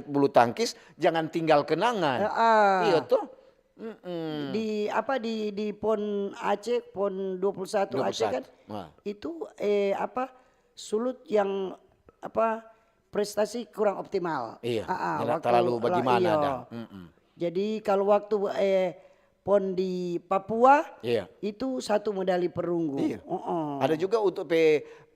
bulu tangkis jangan tinggal kenangan. Iya tuh. Di PON Aceh, PON 21 Aceh kan. Itu sulut yang prestasi kurang optimal. Iya. Terlalu bagaimana dah. Jadi kalau waktu PON di Papua itu 1 medali perunggu. Iya. Ada juga untuk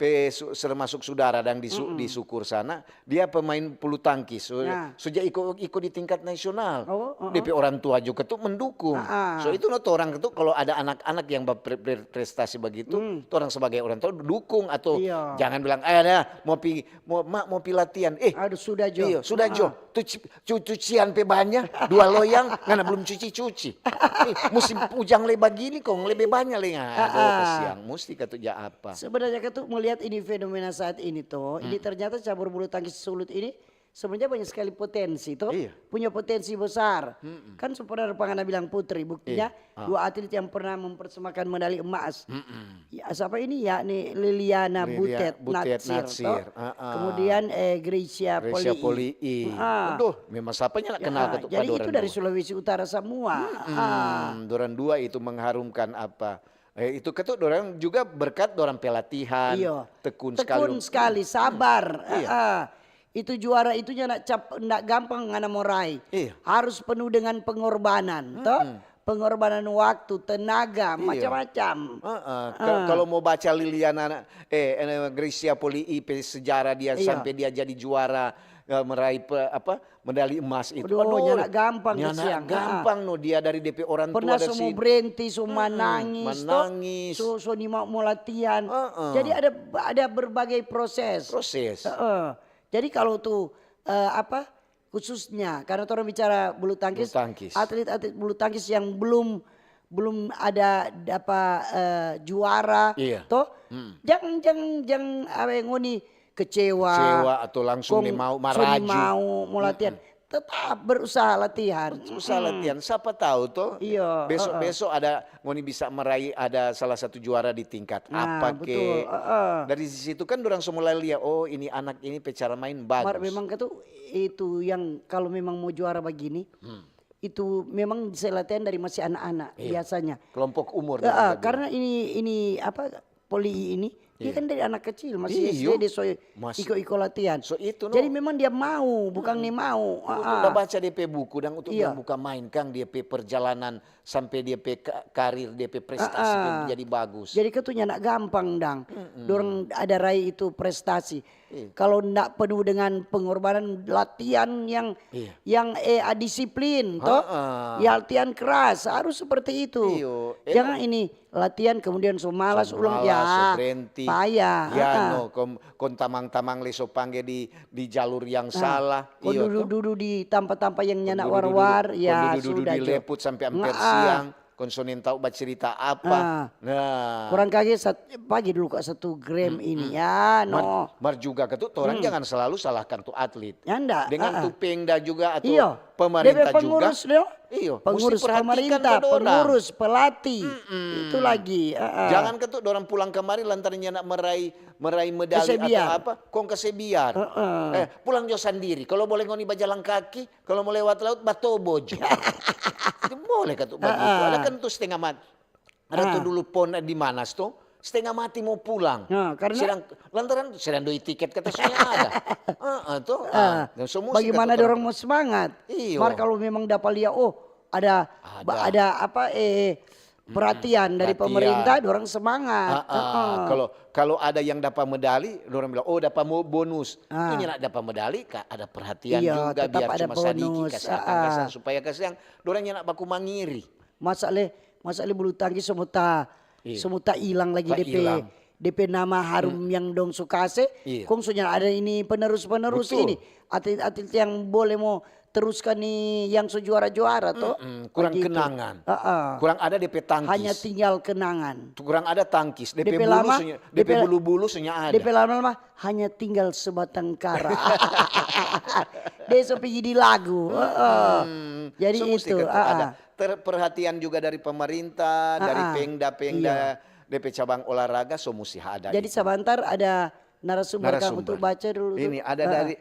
termasuk saudara dan di Sukur sana, dia pemain bulu tangkis. Sejak ikut di tingkat nasional. DP orang tua juga tuh mendukung. So itu orang itu kalau ada anak-anak yang berprestasi begitu, orang sebagai orang tua dukung atau jangan bilang mau pi latihan. Aduh sudah Jo. Iya, sudah Jo. Cucian pe banyak, 2 loyang karena belum cuci. Musim pujang le begini kok lebih banyak le. Kasihan mesti kata apa. Sebenarnya tuh melihat ini fenomena saat ini tuh, ini ternyata cabur bulu tangkis sulut ini sebenarnya banyak sekali potensi tuh, punya potensi besar. Kan sebenarnya Pangana bilang putri, buktinya 2 atlet yang pernah mempersembahkan medali emas. Siapa ini ya nih Liliana Butet Natsir. Kemudian Gracia Polii. Aduh, memang siapanya kenal ketuk. Jadi itu dari Sulawesi Utara semua. Doran 2 itu mengharumkan apa? Itu ketuk dorang juga berkat dorang pelatihan, tekun sekali, sabar. Itu juara itunya nak gampang ngana mau raih. Harus penuh dengan pengorbanan, toh? Pengorbanan waktu, tenaga, macam-macam. Kalau mau baca Liliana Gracia Polii sejarah dia sampai dia jadi juara meraih medali emas itu. Aduh, nyanak gampang gampang dia dari DP orang tua. Pernah semua berhenti, semua nangis. So ni mau latihan. Jadi ada berbagai proses. Jadi kalau tuh khususnya karena orang bicara bulu tangkis. Atlet-atlet bulu tangkis yang belum ada dapat juara, toh jangan ngoni kecewa atau langsung mau maraju. Mau latihan, tetap berusaha latihan. Siapa tahu toh besok ada ngoni bisa meraih ada salah satu juara di tingkat dari situ kan orang semula lihat ini anak ini cara main bagus. Memang itu yang kalau memang mau juara begini itu memang bisa latihan dari masih anak-anak biasanya. Kelompok umur. Karena ini Poli ini dia kan dari anak kecil masih SD ikut latihan. Jadi memang dia mau, bukan nih mau. Udah baca DP buku dan untuk dia buka main Kang DP perjalanan sampai DP karir DP prestasi menjadi bagus. Jadi ketunya nak gampang dang. Dorang ada raih itu prestasi. Kalau ndak penuh dengan pengorbanan latihan yang disiplin toh. Ya latihan keras harus seperti itu. Jangan ini latihan kemudian malas ulang berhenti. Payah. Kon tamang-tamang leso pangge di jalur yang salah. Duduk di tempat-tempat yang nyanak war-war ya duduk sudah. Di leput sampai hampir siang. Konsonin tahu cerita apa. Kurang kaget pagi dulu kok 1 gram ini ya Mar juga ketut orang jangan selalu salahkan tuh atlet. Yanda. Dengan tuh Pengda juga atau pemerintah juga. Pengurus pemerintah, pengurus pelatih. Itu lagi. Jangan ketut orang pulang kemarin lantarannya nak meraih medali atau apa, kong kesebiar. Pulang jo sendiri. Kalau boleh ngoni bajalan kaki, kalau mau lewat laut batobo jo. Boleh ketut begitu. Ada kan tuh setengah mati. Ada tuh dulu PON di Manas tuh. Setengah mati mau pulang. Karena lantaran sedang doi tiket kata saya ada. Bagaimana orang mau semangat? Mar kalau memang dapat lihat ada perhatian dari pemerintah, orang semangat. Kalau ada yang dapat medali, orang bilang dapat bonus. Itu nyenak dapat medali, ada perhatian juga biar cuma sedikit kesehatan supaya kesehatan. Orang nyenak baku mangiri. Masalah bulu tangkis semua hilang lagi DP nama harum yang dong sukase. Kong sudah ada ini penerus ini atlet-atlet yang boleh mau teruskan nih yang sejuara-juara toh. Kurang kenangan. Kurang ada DP tangkis. Hanya tinggal kenangan. Kurang ada tangkis. DP bulu-bulu sunya ada. DP lama hanya tinggal sebatang kara. Dia pergi di lagu. Jadi itu. Ada perhatian juga dari pemerintah, dari Pengda DP cabang olahraga mesti ada. Jadi sebentar ada narasumber untuk baca dulu. Ini ada dari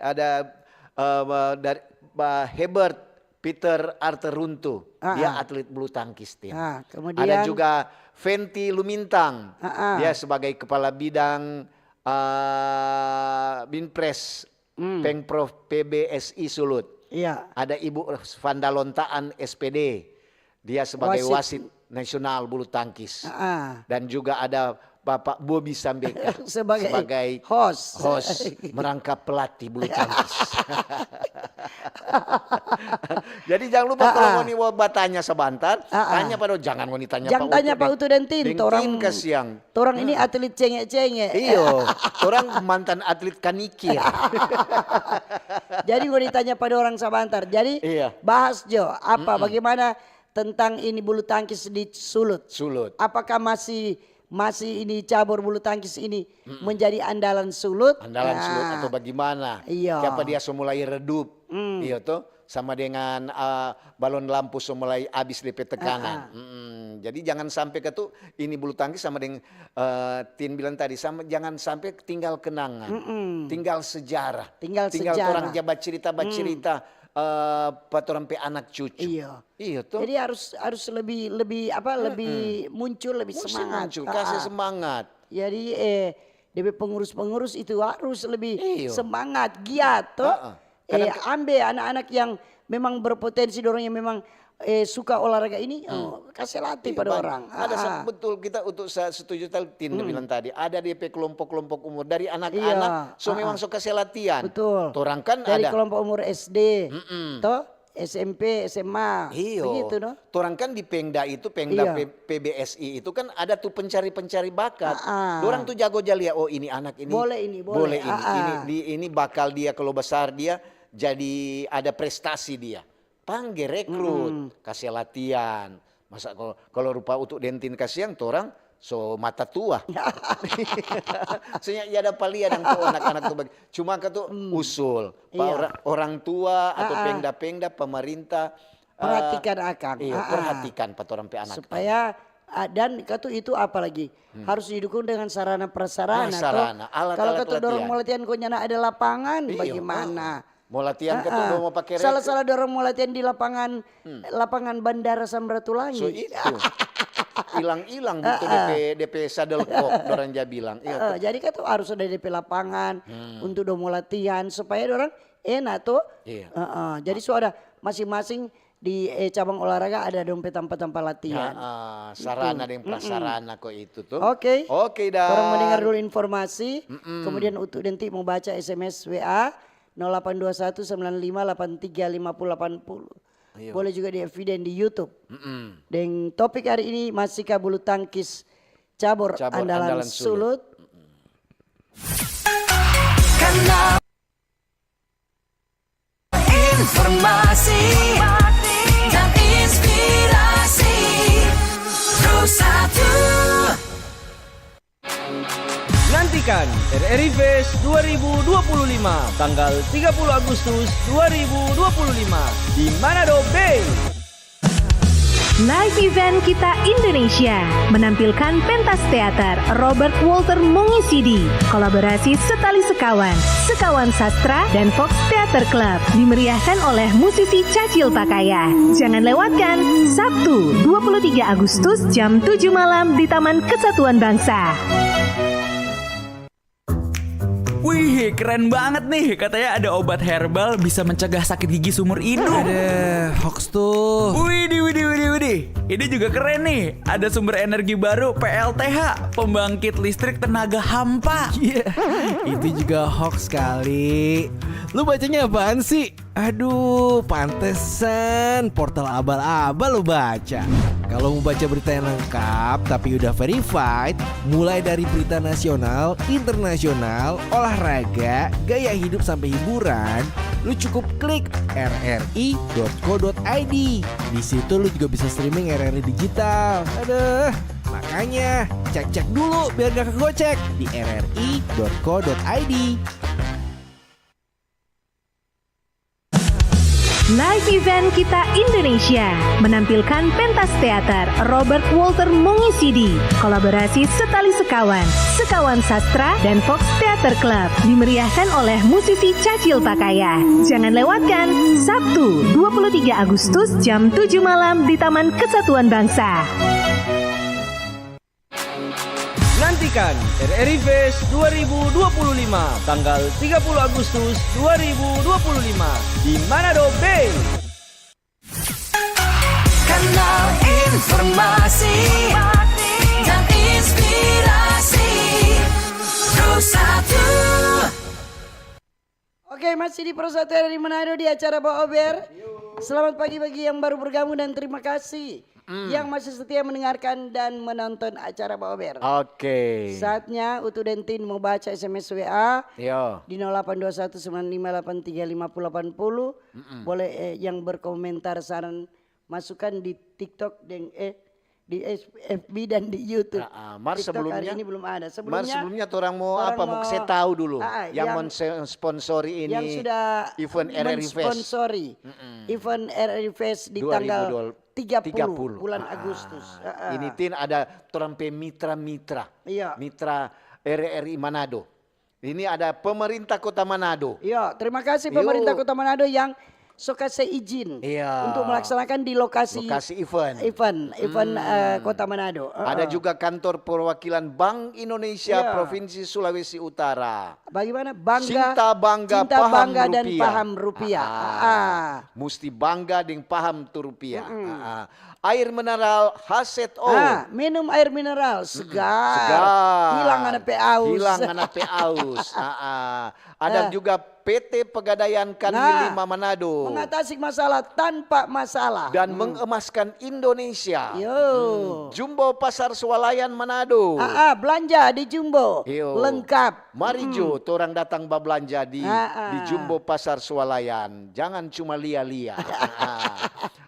Hebert Peter Arthur Runtu. Dia atlet bulu tangkis tim. Kemudian ada juga Fenty Lumintang. Dia sebagai kepala bidang Binpres Pengprov PBSI Sulut. Iya. Ada Ibu Vandalontaan SPD. Dia sebagai wasit nasional bulu tangkis. Dan juga ada Bapak Bobby Sambeka sebagai host merangkap pelatih bulu tangkis. Jadi jangan lupa kalau mau bertanya sebentar, tanya pada jangan mau ditanya jangan tanya Pak Utu dan Tin, orang kasiang. Orang ini atlet cengek-cengek. Iyo, orang mantan atlet kanikir. Jadi mau ditanya pada orang sebentar. Jadi bahas Jo, bagaimana tentang ini bulu tangkis di Sulut. Apakah masih ini cabur bulu tangkis ini menjadi andalan Sulut? Andalan Sulut atau bagaimana? Iya. Siapa dia mulai redup, iya tuh, sama dengan balon lampu mulai habis DP tekanan. Jadi jangan sampai ini bulu tangkis sama dengan Tin bilang tadi, jangan sampai tinggal kenangan, tinggal sejarah, tinggal orang jabat cerita patoran pe anak cucu. Iya tuh. Jadi harus lebih muncul lebih semangat. Kasih semangat. Jadi DP pengurus itu harus lebih semangat, giat tuh. Ambil anak-anak yang memang berpotensi, dorong yang memang suka olahraga ini, kasih latih pada orang. Ada betul, kita untuk setuju Tin bilang tadi, ada DP kelompok-kelompok umur dari anak-anak, memang suka kasih latihan. Betul. Orang kan dari ada kelompok umur SD, toh SMP, SMA, begitu no. Orang kan di Pengda itu, PBSI itu kan ada tuh pencari bakat. Orang tuh jago jalia, ini anak ini. Boleh ini bakal dia kalau besar dia jadi ada prestasi dia. Panggil rekrut, kasih latihan. Masa kalau rupa untuk dentin kasihan orang mata tua. Soalnya ada palia dan anak-anak tuh cuma usul orang tua atau pengda pemerintah perhatikan akang. Perhatikan orang pe anak. Supaya dan itu apalagi harus didukung dengan sarana prasarana. Kalau dorong mau latihan kok nyana ada lapangan bagaimana? Mau latihan mau pakai salah dorong mau latihan di lapangan Bandara Samratulangi. So itu hilang butuh DP sadelkok orang dia bilang. Jadi harus ada DP lapangan untuk mau latihan supaya orang enak tuh. Jadi ada masing-masing di cabang olahraga ada dompet tempat latihan. Sarana dan prasarana kok itu tuh. Oke dah. Orang mendengar dulu informasi, kemudian untuk nanti mau baca SMS WA 0821 95 83 50 80. Boleh juga di FB dan di YouTube. Dan topik hari ini masih bulu tangkis cabur andalan Sulut. Karena informasi dan inspirasi Rosatu. Nantikan RRI Fest 2025 tanggal 30 Agustus 2025 di Manado Bay. Live event Kita Indonesia menampilkan pentas teater Robert Walter mengisi di kolaborasi Setali Sekawan Sastra dan Fox Theater Club dimeriahkan oleh musisi Cacil Pakaya. Jangan lewatkan Sabtu 23 Agustus jam 7 malam di Taman Kesatuan Bangsa. Wih, keren banget nih. Katanya ada obat herbal bisa mencegah sakit gigi seumur hidup. Ada hoax tuh. Widih. Ini juga keren nih. Ada sumber energi baru PLTH, pembangkit listrik tenaga hampa. Itu juga hoax kali. Lu bacanya apaan sih? Aduh, pantesan portal abal-abal lu baca. Kalau mau baca berita yang lengkap tapi udah verified, mulai dari berita nasional, internasional, olahraga, gaya hidup sampai hiburan, lu cukup klik rri.co.id. Di situ lu juga bisa streaming RRI digital. Aduh, makanya cek dulu biar gak kegocek di rri.co.id. Live event kita Indonesia menampilkan pentas teater Robert Walter mengisi di kolaborasi Setali Sekawan, Sekawan Sastra dan Fox Theater Club dimeriahkan oleh musisi Cacil Pakaya. Jangan lewatkan Sabtu 23 Agustus jam 7 malam di Taman Kesatuan Bangsa. Nantikan RRI Fest 2025 tanggal 30 Agustus 2025 di Manado Bay. Kanal informasi dan inspirasi Pro 1. Oke, masih di Pro 1 dari Manado di acara Pak Ober. Selamat pagi bagi yang baru bergabung dan terima kasih yang masih setia mendengarkan dan menonton acara Pak Ober. Oke. Saatnya Utu dan Tin mau baca SMS WA Yo. di 082195835080. Boleh yang berkomentar saran masukan di TikTok dan di FB dan di YouTube. Mar TikTok sebelumnya hari ini belum ada. Mar sebelumnya orang mau apa? Mau saya tahu dulu yang sponsori ini. Yang sudah event RRI Fest. Sponsori event RRI Fest di tanggal 30 bulan Agustus. Ini Tin ada orang mitra-mitra. Iya. Mitra RRI Manado. Ini ada pemerintah Kota Manado. Iya, terima kasih pemerintah Kota Manado yang suka seizin untuk melaksanakan di lokasi event Kota Manado. Ada juga kantor perwakilan Bank Indonesia Provinsi Sulawesi Utara. Bagaimana Cinta bangga dan paham rupiah. Mesti bangga dengan paham tu rupiah. Air mineral H2O. Minum air mineral segar. Hilang anak aus. Ada juga PT Pegadaian Kanwil 5 Manado. Mengatasi masalah tanpa masalah. Dan mengemaskan Indonesia. Jumbo Pasar Swalayan Manado. Belanja di Jumbo. Lengkap. Mari Jo, orang datang belanja di Jumbo Pasar Swalayan. Jangan cuma lia-lia.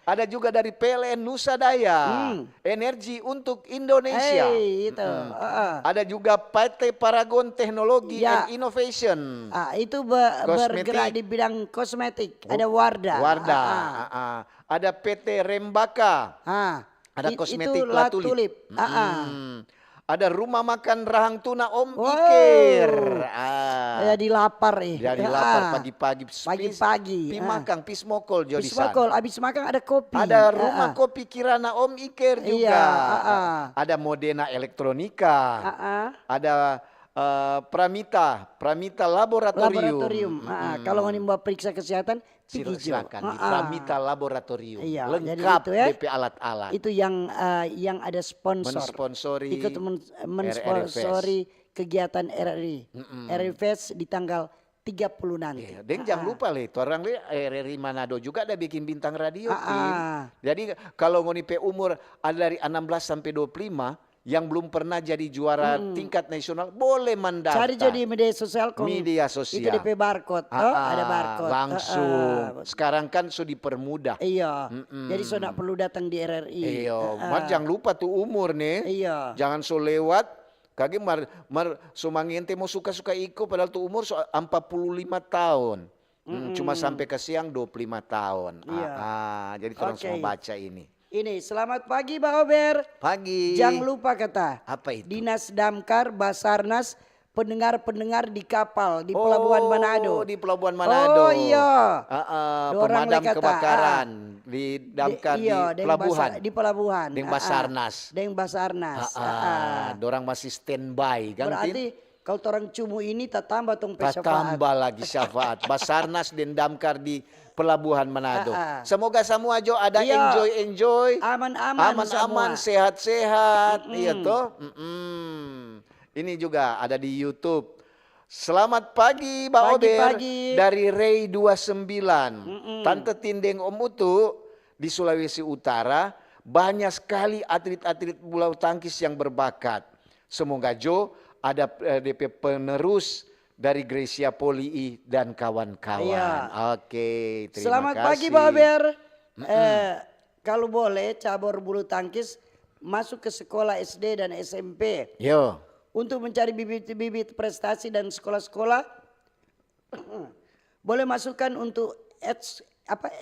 Ada juga dari PLN Nusa Daya. Energi untuk Indonesia. Ada juga PT Paragon Teknologi and Innovation. Itu bergerak di bidang kosmetik. Ada Wardah. Ada PT Rembaka. Ada kosmetik La Tulip. Ada rumah makan rahang tuna Om Iker. Jadi lapar Jadi lapar pagi-pagi. Pagi-pagi. Makan pismokol jodisan. Pismokol, abis makan ada kopi. Ada rumah kopi Kirana Om Iker juga. Ada Modena Elektronika. Ada Pramita Laboratorium. Kalau mau periksa kesehatan, silakan di Pramita Laboratorium. Lengkap DP alat-alat. Itu yang ada sponsor. Ikut mensponsori kegiatan RRI. RRI Fest di tanggal 30 nanti. Dan jangan lupa orang RRI Manado juga ada bikin bintang radio. Jadi kalau ngonipe umur ada dari 16 sampai 25 yang belum pernah jadi juara tingkat nasional boleh mendaftar. Cari jadi media sosial. Itu DP barcode. Ada barcode. Langsung. Sekarang kan sudah dipermudah. Jadi sudah perlu datang di RRI. Jangan lupa tuh umur nih. Jangan so lewat. Kaki sumangente mau suka-suka iko padahal tuh umur 45 tahun. Cuma sampai ke siang 25 tahun. Jadi orang semua baca ini. Ini selamat pagi Pak Ober. Pagi. Jangan lupa kata. Apa itu? Dinas Damkar, Basarnas, pendengar-pendengar di kapal di Pelabuhan Manado. Di Pelabuhan Manado. Pemadam kata, kebakaran di Damkar di pelabuhan. Di pelabuhan. Dengan Basarnas. Dengan Basarnas. Dorang masih standby kan. Berarti kalau orang cumu ini tak tambah tong pesyafaat. Tambah lagi syafaat. Basarnas dan Damkar di Pelabuhan Manado. Semoga semua Jo ada enjoy. Aman-aman, sehat-sehat. Iya toh. Ini juga ada di YouTube. Selamat pagi Mbak Ober dari Ray 29. Tante Tindeng Om Utu di Sulawesi Utara. Banyak sekali atlet-atlet bulu tangkis yang berbakat. Semoga Jo ada DP penerus dari Gracia Poli dan kawan-kawan. Oke, terima Selamat kasih. pagi Pak Ber. Kalau boleh cabur bulu tangkis masuk ke sekolah SD dan SMP. Untuk mencari bibit-bibit prestasi dan sekolah-sekolah boleh masukkan untuk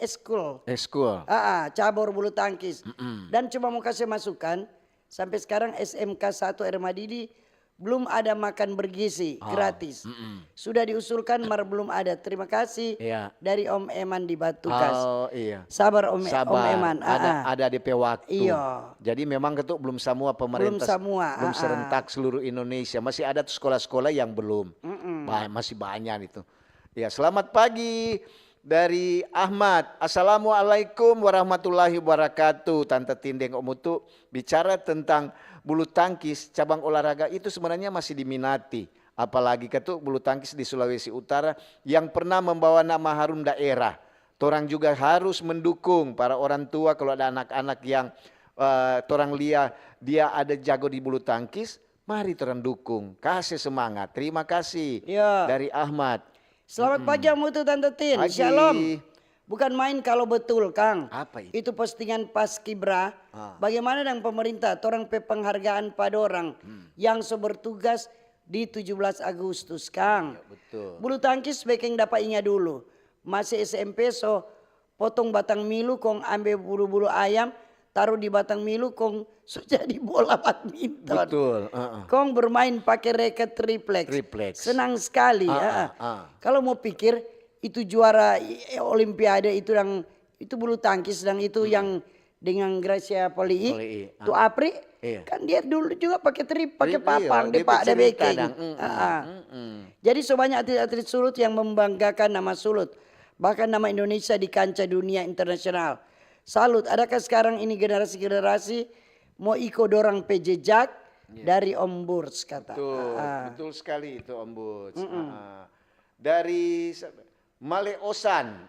eskul. Eskul. Cabur bulu tangkis. Dan cuma mau kasih masukan, sampai sekarang SMK 1 Ermadidi belum ada makan bergizi gratis. Sudah diusulkan mar belum ada. Terima kasih dari Om Eman di Batukas. Oh iya. Sabar Om Eman. Ada DP waktu. Iya. Jadi memang ketuk belum semua pemerintah belum serentak seluruh Indonesia. Masih ada tuh sekolah-sekolah yang belum. Masih banyak itu. Ya, selamat pagi dari Ahmad. Assalamualaikum warahmatullahi wabarakatuh. Tante Tindeng Om Utu bicara tentang bulu tangkis, cabang olahraga itu sebenarnya masih diminati. Apalagi ketuk bulu tangkis di Sulawesi Utara yang pernah membawa nama harum daerah. Torang juga harus mendukung para orang tua kalau ada anak-anak yang torang lihat dia ada jago di bulu tangkis, mari torang dukung, kasih semangat. Terima kasih dari Ahmad. Selamat pagi Om Utu Tante Tin. Shalom. Bukan main kalau betul Kang. Apa itu? Itu postingan pas Kibra. Bagaimana dengan pemerintah torang penghargaan pada orang yang bertugas di 17 Agustus Kang. Ya, betul. Bulu tangkis baking dapat ingat dulu. Masih SMP potong batang milu kong ambil bulu-bulu ayam taruh di batang milu kong jadi bola badminton. Betul. Kong bermain pakai raket triplex. Senang sekali. Kalau mau pikir itu juara Olimpiade itu bulu tangkis dan itu yang dengan Gracia Poli itu Apri kan dia dulu juga pakai papang di Pak ada baking. Jadi sebanyak atlet-atlet Sulut yang membanggakan nama Sulut, bahkan nama Indonesia di kancah dunia internasional. Salut. Adakah sekarang ini generasi mau ikut dorang jejak dari Om Burs kata. Betul sekali itu Om Burs. Dari Maleosan,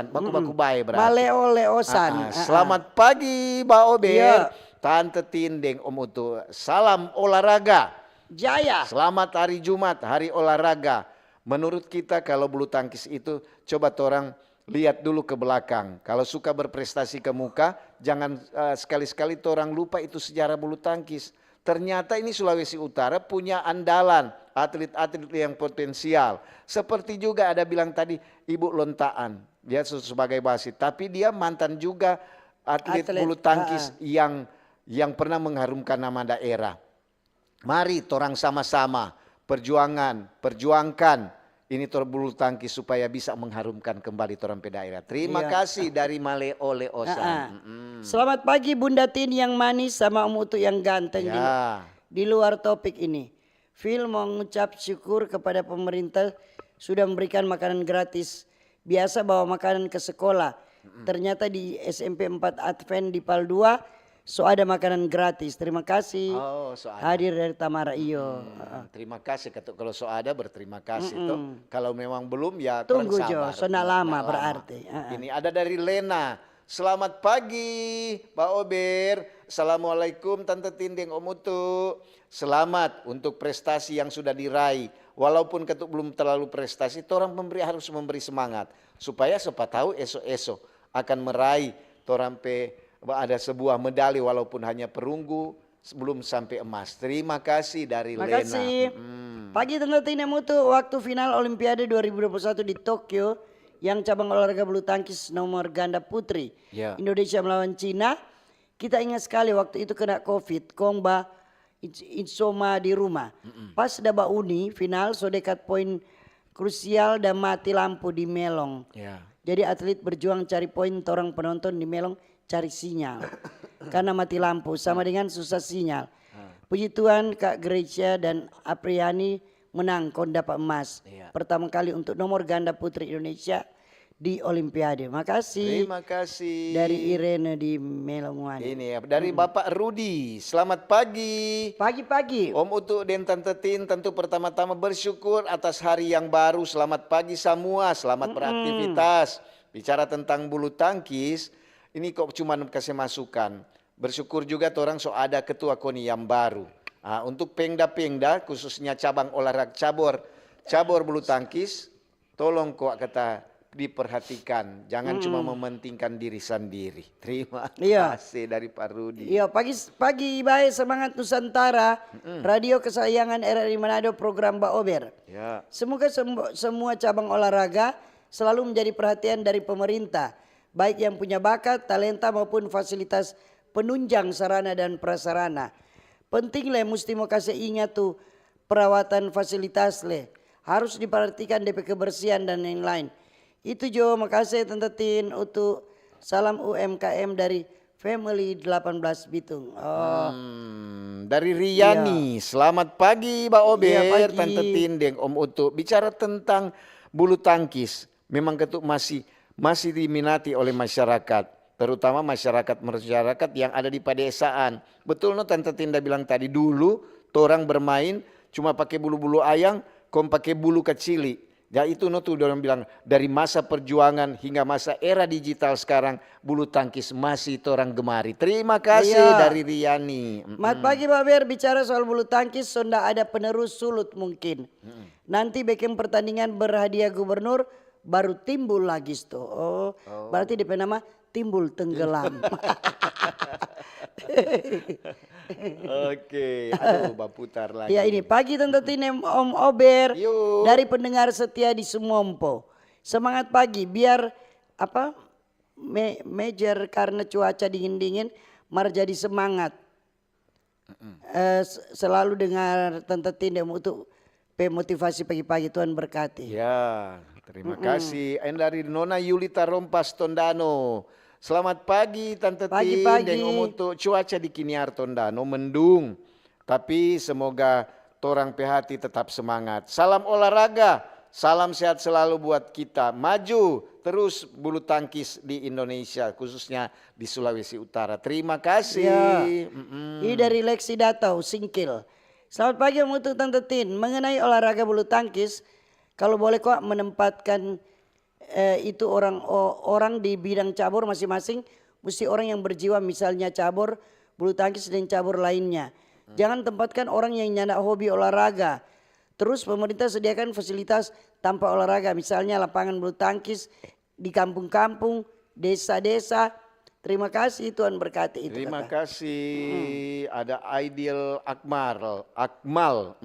baku-baku baik berarti. Maleosan. Selamat pagi Mbak Ober, Tante Tindeng Om Utu. Salam olahraga. Jaya. Selamat hari Jumat, hari olahraga. Menurut kita kalau bulu tangkis itu coba torang lihat dulu ke belakang. Kalau suka berprestasi ke muka, jangan sekali-sekali torang lupa itu sejarah bulu tangkis. Ternyata ini Sulawesi Utara punya andalan, atlet-atlet yang potensial. Seperti juga ada bilang tadi Ibu Lontaan, dia sebagai wasit. Tapi dia mantan juga atlet bulu tangkis yang pernah mengharumkan nama daerah. Mari torang sama-sama perjuangkan ini bulu tangkis supaya bisa mengharumkan kembali torang pe daerah. Terima kasih dari Maleosan. Selamat pagi Bunda Tin yang manis sama Om Utu yang ganteng. Di luar topik ini, Phil mengucap syukur kepada pemerintah sudah memberikan makanan gratis. Biasa bawa makanan ke sekolah. Ternyata di SMP 4 Advent di Pal 2 ada makanan gratis. Terima kasih. Hadir dari Tamara Iyo. Terima kasih kalau ada berterima kasih toh. Kalau memang belum ya tunggu sabar. Sudah lama berarti. Ini ada dari Lena. Selamat pagi Mbak Ober. Assalamualaikum Tante Tindeng Om Utu. Selamat untuk prestasi yang sudah diraih. Walaupun ketuk belum terlalu prestasi, torang harus memberi semangat supaya siapa tahu esok-esok akan meraih torang pe ada sebuah medali walaupun hanya perunggu sebelum sampai emas. Terima kasih dari Lena. Pagi Tante Tindeng Mutu, waktu final Olimpiade 2021 di Tokyo yang cabang olahraga bulu tangkis nomor ganda putri Indonesia melawan Cina. Kita ingat sekali waktu itu kena COVID, Kongba insoma di rumah. Pas daba uni final so dekat poin krusial dan mati lampu di Melong. Jadi atlet berjuang cari poin, orang penonton di Melong cari sinyal karena mati lampu sama dengan susah sinyal. Puji Tuhan Kak Gracia dan Apriani menang dapat emas pertama kali untuk nomor ganda putri Indonesia di Olimpiade. Makasih. Terima kasih. Dari Irene di Melongan. Ini dari Bapak Rudi. Selamat pagi. Pagi-pagi. Om Utu dan Tante Tin tentu pertama-tama bersyukur atas hari yang baru. Selamat pagi semua. Selamat beraktivitas. Bicara tentang bulu tangkis. Ini kok cuma kasih masukan. Bersyukur juga orang ada ketua KONI yang baru. Untuk pengda-pengda khususnya cabang olahraga cabur bulu tangkis. Tolong kok kata diperhatikan. Jangan cuma mementingkan diri sendiri. Terima kasih dari Pak Rudi. Iya pagi baik semangat Nusantara. Radio kesayangan RRI Manado program Mbak Ober. Semoga semua cabang olahraga selalu menjadi perhatian dari pemerintah, baik yang punya bakat, talenta maupun fasilitas penunjang sarana dan prasarana. Penting le mesti mau kasih ingat tuh perawatan fasilitas le. Harus diperhatikan DP kebersihan dan yang lain. Itu Jo, makasih Tante Tin untuk salam UMKM dari Family 18 Bitung. Dari Riani, selamat pagi Mbak Ober, Iya, pagi. Tante Tindeng, Om Utu. Bicara tentang bulu tangkis, memang ketuk masih diminati oleh masyarakat, terutama masyarakat yang ada di pedesaan. Betul no Tante Tinda bilang tadi, dulu orang bermain cuma pakai bulu-bulu ayam, kom pakai bulu kecili. Ya itu no tuh orang bilang dari masa perjuangan hingga masa era digital sekarang bulu tangkis masih orang gemari. Terima kasih dari Riani. Selamat pagi Pak Ber, bicara soal bulu tangkis sudah ada penerus Sulut mungkin. Nanti bikin pertandingan berhadiah gubernur baru timbul lagi tuh. Berarti DP nama timbul tenggelam. Oke, aduh baputar lagi. Ya ini pagi Tante Tinem Om Ober Yuk. dari pendengar setia di Sumompo. Semangat pagi biar apa major karena cuaca dingin-dingin mar jadi semangat. Selalu dengar Tante Tinem untuk motivasi pagi-pagi, Tuhan berkati. Ya, terima kasih. Dari Nona Yulita Rompas Tondano. Selamat pagi Tante Tin dan Om Utu. Cuaca di Kiniar Tondano mendung. Tapi semoga torang PHT tetap semangat. Salam olahraga, salam sehat selalu buat kita. Maju terus bulu tangkis di Indonesia, khususnya di Sulawesi Utara. Terima kasih. Ya. Ini dari Lexi Datau, Singkil. Selamat pagi Om Utu Tante Tin. Mengenai olahraga bulu tangkis, kalau boleh kok menempatkan itu orang di bidang cabur masing-masing, mesti orang yang berjiwa, misalnya cabur bulu tangkis dan cabur lainnya. Jangan tempatkan orang yang nyanda hobi olahraga. Terus pemerintah sediakan fasilitas tanpa olahraga, misalnya lapangan bulu tangkis di kampung-kampung, desa-desa. Terima kasih, Tuhan berkati itu. Terima kasih. Ada Aidil Akmal.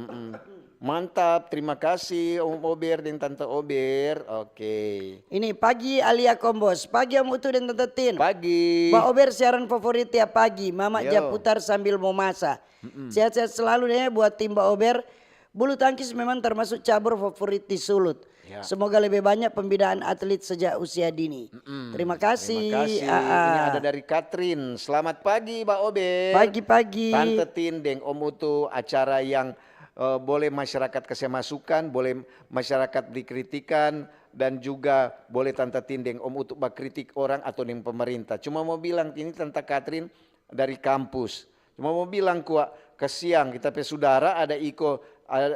Mantap, terima kasih Om Ober dan Tante Ober. Oke. Ini pagi Alia Kombos, pagi Om Utu dan Tante Tin. Pagi. Mbak Ober siaran favorit tiap pagi, Mama putar sambil mau masak. Sehat-sehat selalu deh buat tim Mbak Ober. Bulu tangkis memang termasuk cabur favorit di Sulut. Ya. Semoga lebih banyak pembinaan atlet sejak usia dini. Terima kasih. Terima kasih. Ini ada dari Katrin. Selamat pagi Mbak Ober. Pagi-pagi. Tante Tin dan Om Utu, acara yang boleh masyarakat kasih masukan, boleh masyarakat dikritikan, dan juga boleh Tante Tin dan Om Utu bakritik orang atau dengan pemerintah. Cuma mau bilang ini Tante Katrin dari kampus. Cuma mau bilang kuat kesiang kita pe saudara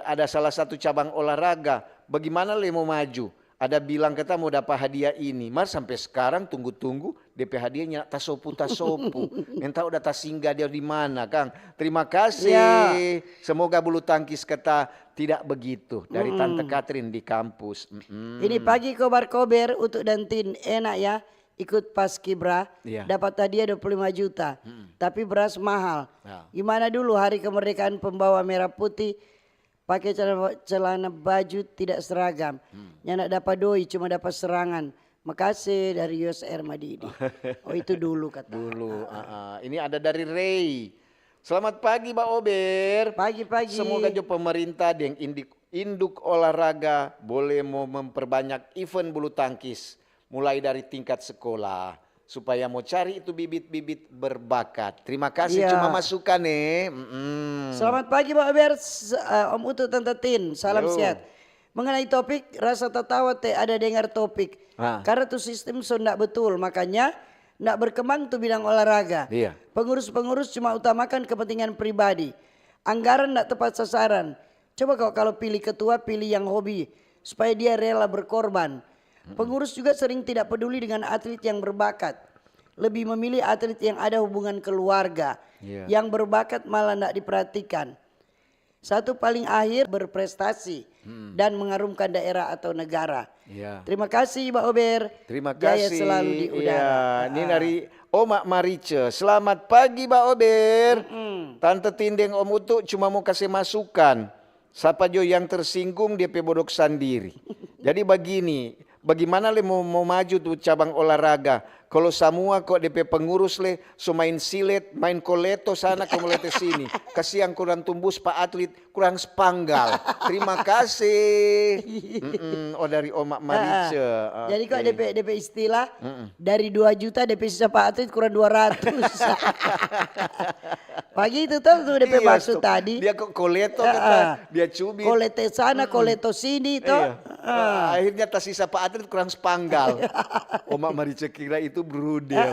ada salah satu cabang olahraga. Bagaimana le mau maju? Ada bilang kita mau dapat hadiah ini. Mar sampai sekarang tunggu-tunggu DP hadiahnya tasopu. Entah udah singgah dia di mana Kang. Terima kasih. Ya. Semoga bulu tangkis kita tidak begitu. Dari Tante Katrin di kampus. Ini pagi kobar-kober untuk Dantin. Enak ya ikut paskibra. Ya. Dapat hadiah 25 juta. Tapi beras mahal. Ya. Gimana dulu hari kemerdekaan pembawa merah putih. Pakai celana baju tidak seragam. Yang nak dapat doi cuma dapat serangan. Makasih dari USR Madidi. Oh itu dulu kata. Dulu. Ini ada dari Ray. Selamat pagi Mbak Ober. Pagi-pagi. Semoga juga pemerintah yang induk olahraga boleh mau memperbanyak event bulu tangkis. Mulai dari tingkat sekolah. Supaya mau cari itu bibit-bibit berbakat. Terima kasih cuma masukan nih. Selamat pagi Mbak Ober, Om Utu Tante Tin, salam sehat. Mengenai topik, rasa tertawa ada dengar topik. Karena tuh sistem ndak betul, makanya ndak berkembang tuh bidang olahraga. Iya. Pengurus-pengurus cuma utamakan kepentingan pribadi. Anggaran ndak tepat sasaran. Coba kalau pilih ketua, pilih yang hobi. Supaya dia rela berkorban. Pengurus juga sering tidak peduli dengan atlet yang berbakat. Lebih memilih atlet yang ada hubungan keluarga. Yang berbakat malah tidak diperhatikan. Satu paling akhir berprestasi. Dan mengharumkan daerah atau negara. Terima kasih Mbak Ober. Terima kasih. Jaya selalu di udara. Ini dari Oma Marice. Selamat pagi Mbak Ober. Tante Tindeng Om Utu cuma mau kasih masukan. Siapa jo yang tersinggung dia bodok sendiri. Jadi begini. bagaimana le mau maju tuh cabang olahraga? Kalau semua kok DP pengurus le, so main silet, main koleto sana, koleto sini. Kasihan kurang tumbus Pak atlet, kurang spanggal. Terima kasih. Oh dari Omak Marice. Jadi kok DP istilah dari 2 juta DP sisa Pak atlet kurang 200. Pagi itu tuh DP maksud tadi. Dia kok koleto kata, dia cubit. Kolete sana, koleto sini toh. Akhirnya tas sisa Pak atlet kurang spanggal. Omak Marice kira itu brudel.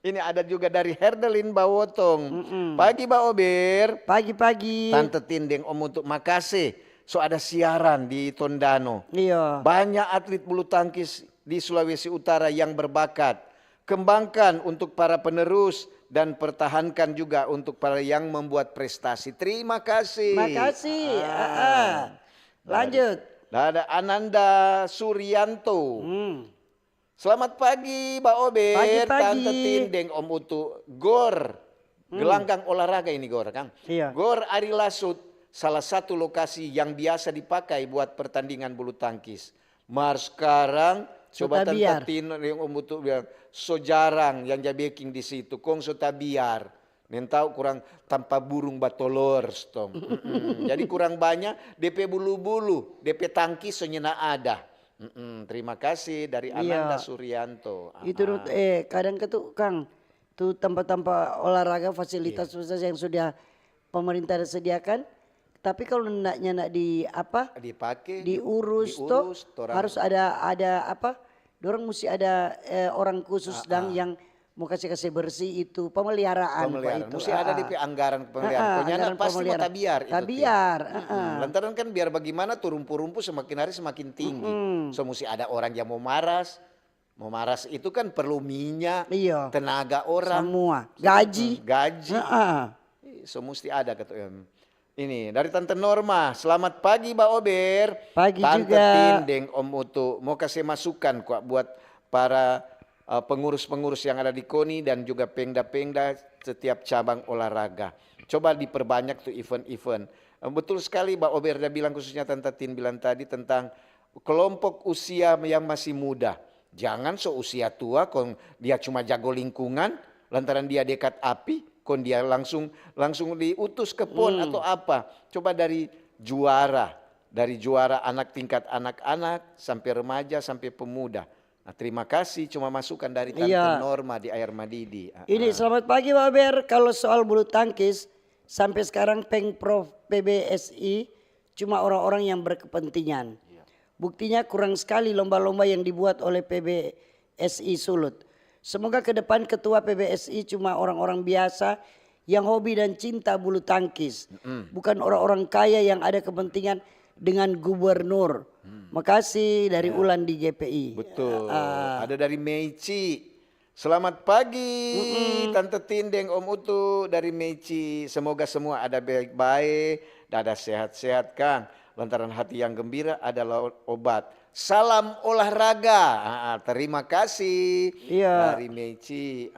Ini ada juga dari Herdelin Bawotong. Pagi Mbak Ober. Pagi-pagi. Tante Tindeng Om untuk Makasih. So ada siaran di Tondano. Iya. Banyak atlet bulu tangkis di Sulawesi Utara yang berbakat. Kembangkan untuk para penerus dan pertahankan juga untuk para yang membuat prestasi. Terima kasih. Makasih. Lanjut. Ada Ananda Suryanto. Selamat pagi Mbak Ober, Pagi-pagi. Tante Tindeng, Om Utu. Gor, gelanggang olahraga ini Gor, Kang. Iya. Gor Ari Lasut, salah satu lokasi yang biasa dipakai buat pertandingan bulu tangkis. Mar sekarang, coba Tante Tindeng, Om Utu bilang, so jarang yang jabeking di situ, kong so tabiar. Nen tahu kurang tanpa burung batolor, Tom. Jadi kurang banyak DP bulu-bulu, DP tangkis so nyena ada. Terima kasih dari Ananda Suryanto. Itu kadang tuh Kang, tuh tempat-tempat olahraga fasilitas yang sudah pemerintah sediakan, tapi kalau nak di apa? Dipakai, diurus toh harus ada apa? Dorang mesti ada orang khusus yang mau kasih bersih itu pemeliharaan. Itu. Mesti ada DP anggaran pemeliharaan. Pokoknya pasti mau tabiar. Tabiar. Lantaran kan biar bagaimana tuh rumpu-rumpu semakin hari semakin tinggi. So mesti ada orang yang mau maras. Mau maras itu kan perlu minyak, tenaga orang. Semua. Gaji. So mesti ada kata ini dari Tante Norma. Selamat pagi Mbak Ober. Pagi Tante juga. Tindeng Om Utu. Mau kasih masukan kok buat para pengurus-pengurus yang ada di KONI dan juga pengda-pengda setiap cabang olahraga. Coba diperbanyak tuh event-event. Betul sekali Mbak Ober dia bilang, khususnya Tante Tin bilang tadi tentang kelompok usia yang masih muda. Jangan so usia tua kon dia cuma jago lingkungan, lantaran dia dekat api, kon dia langsung diutus ke PON atau apa. Coba dari juara anak tingkat anak-anak sampai remaja sampai pemuda. Nah, terima kasih cuma masukan dari Tante Norma di Air Madidi. Ini selamat pagi Pak Ber. Kalau soal bulu tangkis sampai sekarang Pengprov PBSI cuma orang-orang yang berkepentingan. Buktinya kurang sekali lomba-lomba yang dibuat oleh PBSI Sulut. Semoga ke depan ketua PBSI cuma orang-orang biasa yang hobi dan cinta bulu tangkis. Bukan orang-orang kaya yang ada kepentingan dengan gubernur. Makasih dari Ulan di GPI. Betul. Ada dari Meici. Selamat pagi Tante Tindeng Om Utu dari Meici. Semoga semua ada baik-baik, ada sehat-sehat Kang. Lantaran hati yang gembira adalah obat. Salam olahraga. Terima kasih dari Meici.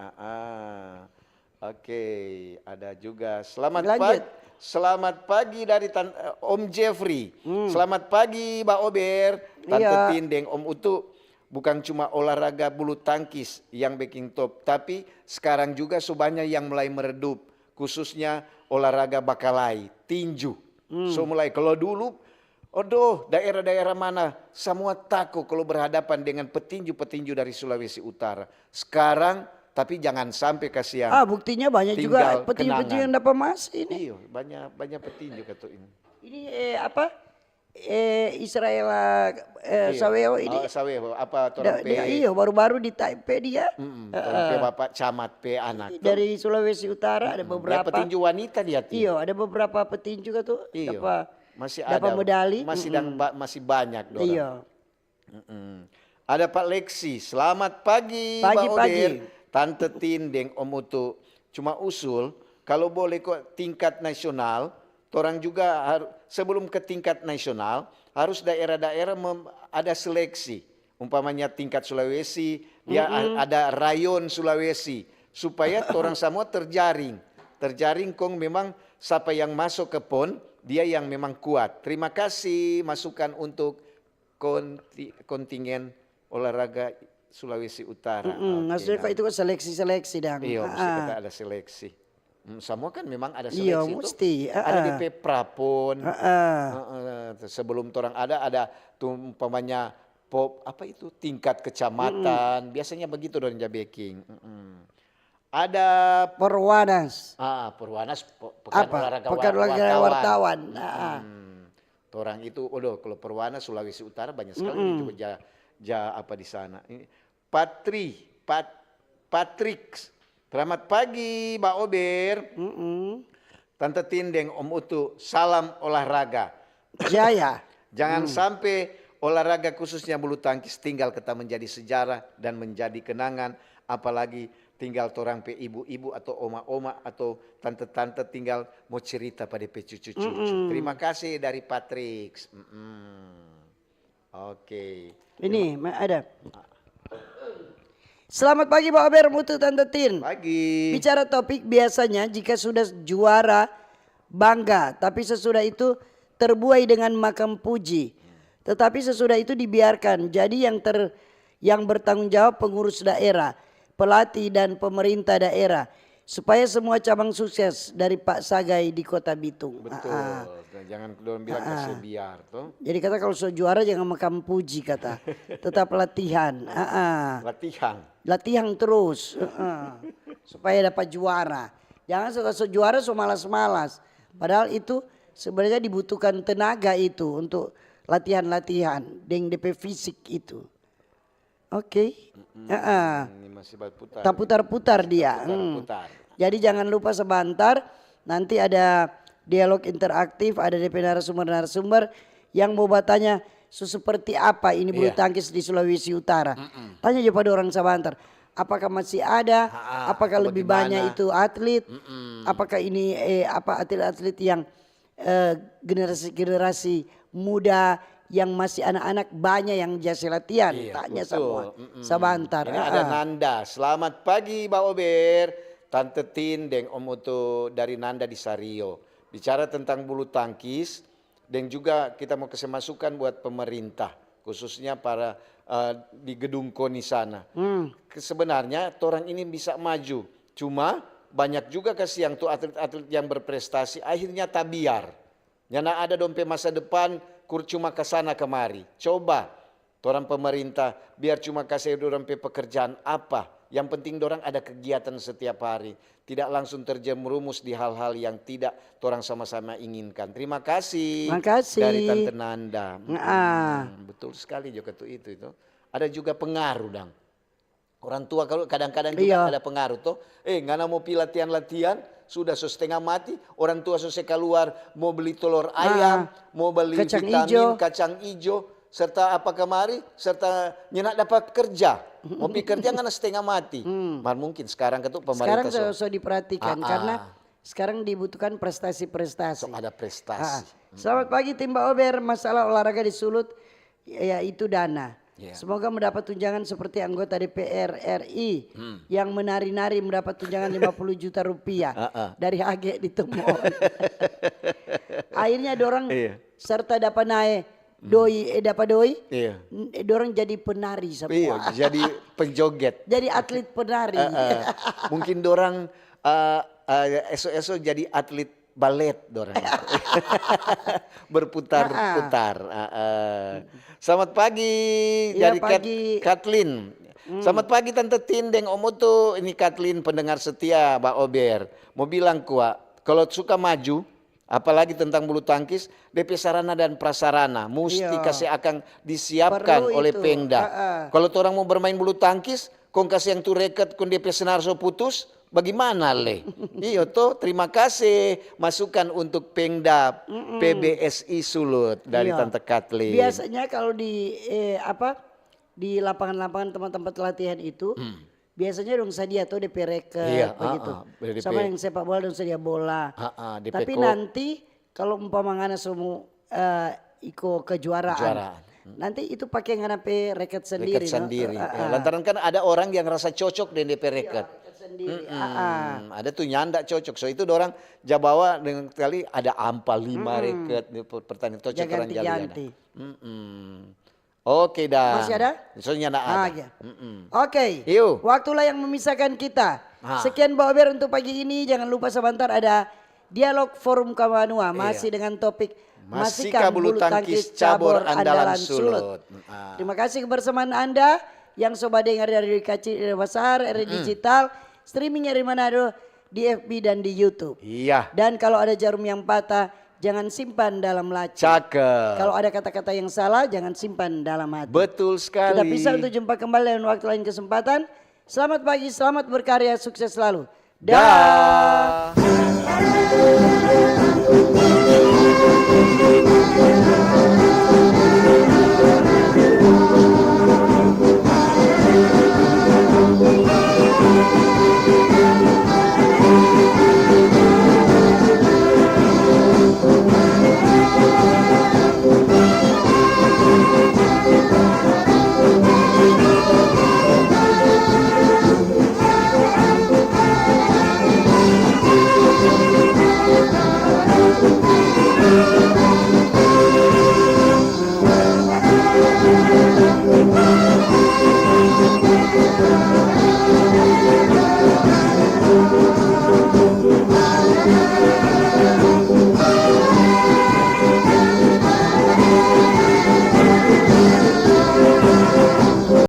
Oke, ada juga. Selamat pagi dari Om Jeffrey. Selamat pagi Mbak Ober, Tante Tindeng, Om Utu. Bukan cuma olahraga bulu tangkis yang baking top, tapi sekarang juga banyak yang mulai meredup. Khususnya olahraga bakalai, tinju. So mulai, kalau dulu, daerah-daerah mana semua takut kalau berhadapan dengan petinju-petinju dari Sulawesi Utara. Sekarang tapi jangan sampai kasihan. Buktinya banyak juga petinju-petinju yang dapat emas ini. Iya, banyak petinju kata ini. Ini Israel Saweho ini. Saweho apa Iya, baru-baru di Taipei dia. Bapak camat P anak. Dari Sulawesi Utara ada beberapa. Dia petinju wanita dia. Iya, ada beberapa petinju tuh. Masih dapat medali. Masih banyak. Iya. Ada Pak Lexi. Selamat pagi Mbak Ober. Tante Tindeng Om Utu. Cuma usul kalau boleh kok tingkat nasional, orang juga sebelum ke tingkat nasional harus daerah-daerah ada seleksi. Umpamanya tingkat Sulawesi, dia ada rayon Sulawesi supaya orang semua terjaring. Terjaring kong memang siapa yang masuk ke PON dia yang memang kuat. Terima kasih masukan untuk kontingen olahraga Sulawesi Utara. Maksudnya kok itu kan seleksi-seleksi dang. Iya, mesti kita ada seleksi. Semua kan memang ada Iya, seleksi mesti. Ada DP Prapon. Sebelum orang ada tuh umpamanya apa itu tingkat kecamatan. Biasanya begitu orang Jabeking. Ada Perwanas. Perwanas pekan olahraga Pekan olahraga wartawan. Orang itu, kalau Perwanas Sulawesi Utara banyak sekali juga apa di sana. Ini Patrick. Selamat pagi, Mbak Ober. Tante Tindeng, Om Utu, salam olahraga. Jaya. Jangan sampai olahraga khususnya bulu tangkis tinggal kita menjadi sejarah dan menjadi kenangan. Apalagi tinggal torang pe ibu-ibu atau oma-oma atau tante-tante tinggal mau cerita pada pe cucu-cucu. Terima kasih dari Patrick. Oke. Ini ada. Selamat pagi Pak Ober, Mutu Tante Tin. Pagi. Bicara topik, biasanya jika sudah juara bangga, tapi sesudah itu terbuai dengan makam puji. Tetapi sesudah itu dibiarkan. Jadi yang bertanggung jawab pengurus daerah, pelatih dan pemerintah daerah, supaya semua cabang sukses dari Pak Sagai di Kota Bitung. Betul. Jangan dorang bilang kasih biar tuh. Jadi kata kalau so juara jangan makam puji kata, tetap latihan. Latihan terus, supaya dapat juara. Jangan setelah so juara so malas-malas. Padahal itu sebenarnya dibutuhkan tenaga itu untuk latihan-latihan dengan DP fisik itu. Oke. Ini masih putar. Tak putar-putar dia. Putar. Jadi jangan lupa sebentar nanti ada dialog interaktif, ada DP narasumber yang mau bertanya seperti apa ini bulu tangkis di Sulawesi Utara. Tanya aja pada orang sebentar. Apakah masih ada? Apakah lebih banyak itu atlet? Apakah ini atlet-atlet yang generasi muda yang masih anak-anak banyak yang jasa latihan? Tanya semua. Sebentar. Ini ada Nanda. Selamat pagi Mbak Ober. Tante Tin dan Om Uto dari Nanda di Sario. Bicara tentang bulu tangkis dan juga kita mau kasih masukan buat pemerintah. Khususnya para di gedung KONI sana. Sebenarnya orang ini bisa maju. Cuma banyak juga kasih yang tuh atlet-atlet yang berprestasi akhirnya tabiar. Nyana ada dompe masa depan cuma ke sana kemari. Coba orang pemerintah biar cuma kasih orang pekerjaan apa. Yang penting dorang ada kegiatan setiap hari. Tidak langsung terjerumus di hal-hal yang tidak orang sama-sama inginkan. Terima kasih. Dari Tante Nanda. Betul sekali juga tuh itu. Ada juga pengaruh dang. Orang tua kalau kadang-kadang juga ada pengaruh tuh. Ngana mau latihan-latihan sudah setengah mati. Orang tua selesai keluar mau beli telur ayam, mau beli vitamin, kacang hijau. Serta apa kemari, serta nyenak dapat kerja. Mau kerja kan setengah mati. Mungkin sekarang itu pemerintah. Sekarang so diperhatikan karena sekarang dibutuhkan prestasi-prestasi. Ada prestasi. Selamat pagi tim Mbak Ober, masalah olahraga di Sulut yaitu dana. Semoga mendapat tunjangan seperti anggota DPR RI yang menari-nari mendapat tunjangan 50 juta rupiah dari AG di Temon. Akhirnya dorang serta dapat naik. Dapat doi, dorang jadi penari semua. Jadi penjoget. Jadi atlet penari. Mungkin dorang esok-esok jadi atlet balet dorang. Berputar-putar. Selamat pagi dari Kathleen. Selamat pagi Tante Tin dan Om Uto. Ini Kathleen pendengar setia Mbak Ober. Mau bilang kalau suka maju, apalagi tentang bulu tangkis, DP sarana dan prasarana mesti kasih akan disiapkan oleh Pemda. Kalau orang mau bermain bulu tangkis, kong kasih yang tuh reket, kong DP senarso putus, bagaimana le? Iya toh, terima kasih masukan untuk Pemda PBSI Sulut dari Tante Kathleen. Biasanya kalau di lapangan-lapangan tempat-tempat latihan itu, biasanya dong sedia tuh DP reket begitu. Sama yang sepak bola dong sedia bola. Tapi nanti kalau umpamanya semua iko kejuaraan. Nanti itu pakai ngana pe reket sendiri. Lantaran kan ada orang yang rasa cocok dengan DP reket. Sendiri. Ada tuh nyanda cocok. So itu orang Jabawa dengan kali ada ampal 5 reket pertandingan cocok orang jalan. Oke dah. Masih ada? Soalnya enggak ada. Ya. Oke. Yuk. Waktulah yang memisahkan kita. Ah. Sekian Mbak Ober untuk pagi ini. Jangan lupa sebentar ada dialog forum Kamanua masih dengan topik Masihkah bulu tangkis cabur andalan Sulut. Terima kasih kebersamaan Anda yang sobat dengar dari kecil besar, RRI Digital, streaming RRI Manado di FB dan di YouTube. Iya. Dan kalau ada jarum yang patah, jangan simpan dalam laci. Cakep. Kalau ada kata-kata yang salah, jangan simpan dalam hati. Betul sekali. Kita bisa untuk jumpa kembali dalam waktu lain kesempatan. Selamat pagi, selamat berkarya, sukses selalu. Dah. Thank you.